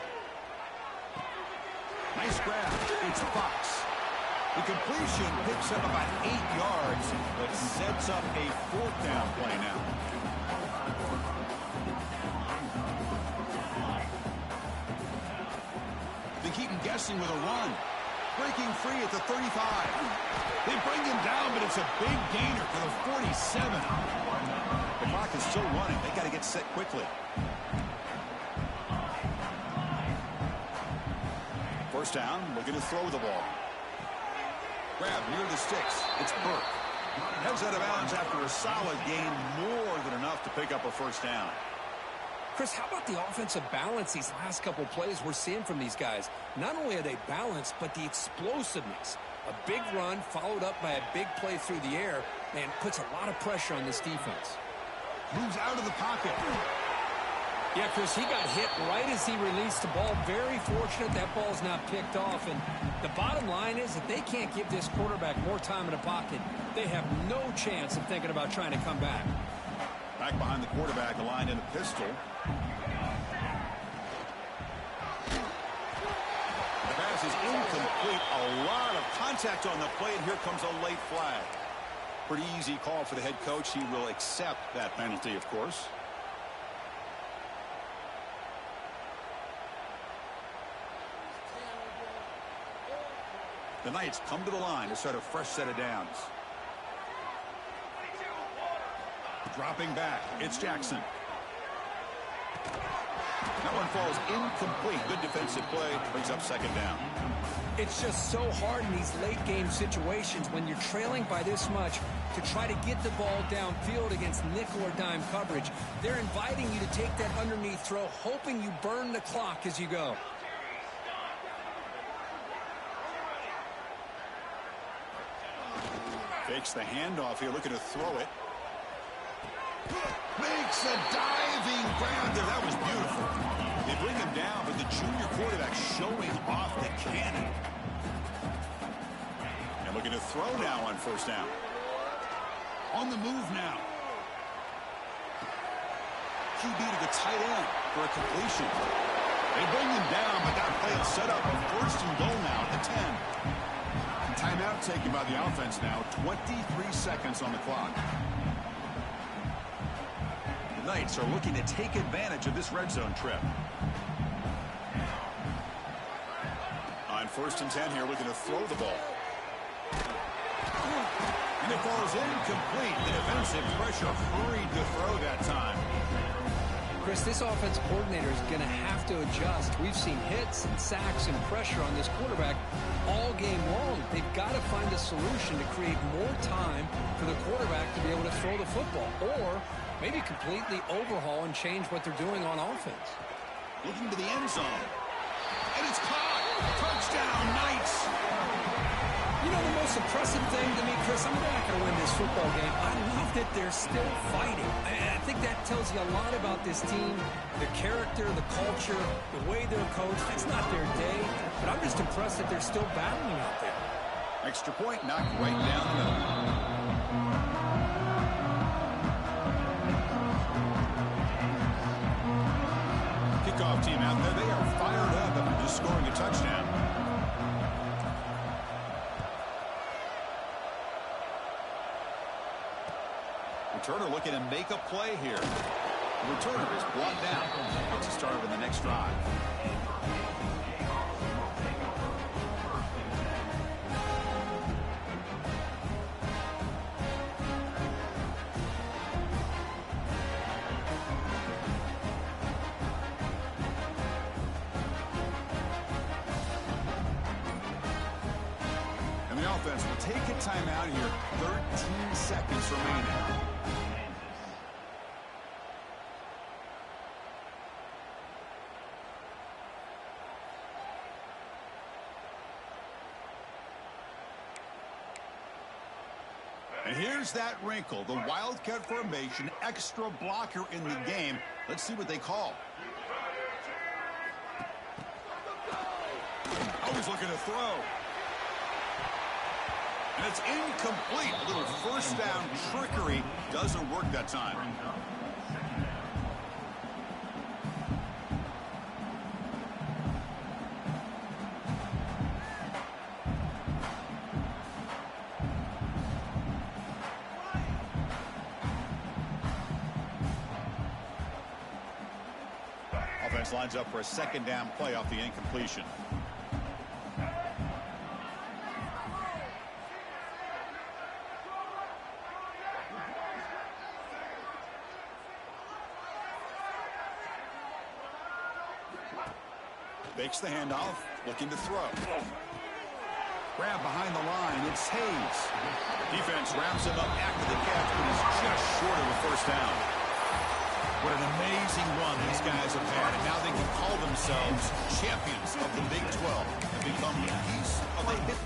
Nice grab. It's Fox. The completion picks up about 8 yards, but sets up a 4th down play now. They keep him guessing with a run. Breaking free at the 35. They bring him down, but it's a big gainer for the 47. The clock clock is still running. They got to get set quickly. First down, looking to throw the ball. Grab near the sticks. It's Burke. Heads out of bounds after a solid gain, more than enough to pick up a first down. Chris, how about the offensive balance these last couple plays we're seeing from these guys? Not only are they balanced, but the explosiveness. A big run followed up by a big play through the air, and puts a lot of pressure on this defense. Moves out of the pocket. Yeah, Chris, he got hit right as he released the ball. Very fortunate that ball's not picked off. And the bottom line is if they can't give this quarterback more time in the pocket, they have no chance of thinking about trying to come back. Back behind the quarterback, aligned in a pistol. The pass is incomplete. A lot of contact on the play, and here comes a late flag. Pretty easy call for the head coach. He will accept that penalty, of course. The Knights come to the line to start a fresh set of downs. Dropping back, it's Jackson. That one falls incomplete. Good defensive play, brings up second down. It's just so hard in these late game situations when you're trailing by this much to try to get the ball downfield against nickel or dime coverage. They're inviting you to take that underneath throw, hoping you burn the clock as you go. Fakes the handoff here, looking to throw it. Makes a diving grab there. That was beautiful. They bring him down, but the junior quarterback showing off the cannon. And looking to throw now on first down. On the move now. QB to the tight end for a completion. They bring him down, but that play is set up. A first and goal now at the 10. Timeout taken by the offense now. 23 seconds on the clock. The Knights are looking to take advantage of this red zone trip. On first and 10 here, looking to throw the ball. And it falls incomplete. The defensive pressure hurried to throw that time. Chris, this offense coordinator is going to have to adjust. We've seen hits and sacks and pressure on this quarterback all game long. They've got to find a solution to create more time for the quarterback to be able to throw the football, or maybe completely overhaul and change what they're doing on offense. Looking to the end zone. And it's caught. Touchdown, Knights. You know, the most impressive thing to me, Chris, I'm not going to win this football game. I love that they're still fighting. I think that tells you a lot about this team, the character, the culture, the way they're coached. It's not their day, but I'm just impressed that they're still battling out there. Extra point knocked right down the middle. Kickoff team out there. They are fired up after just scoring a touchdown. Returner looking to make a play here. The returner is brought down. Gets a start on the next drive. And the offense will take a timeout here. 13 seconds remaining. And here's that wrinkle, the Wildcat formation, extra blocker in the game. Let's see what they call. Always looking to throw. And it's incomplete. A little first down trickery doesn't work that time. Offense lines up for a second down play off the incompletion. Fakes the handoff, looking to throw. Grab behind the line, it's Hayes. Defense wraps him up after the catch, but he's just short of a first down. What an amazing run these guys have had, and now they can call themselves champions of the Big 12 and become a piece of a hit.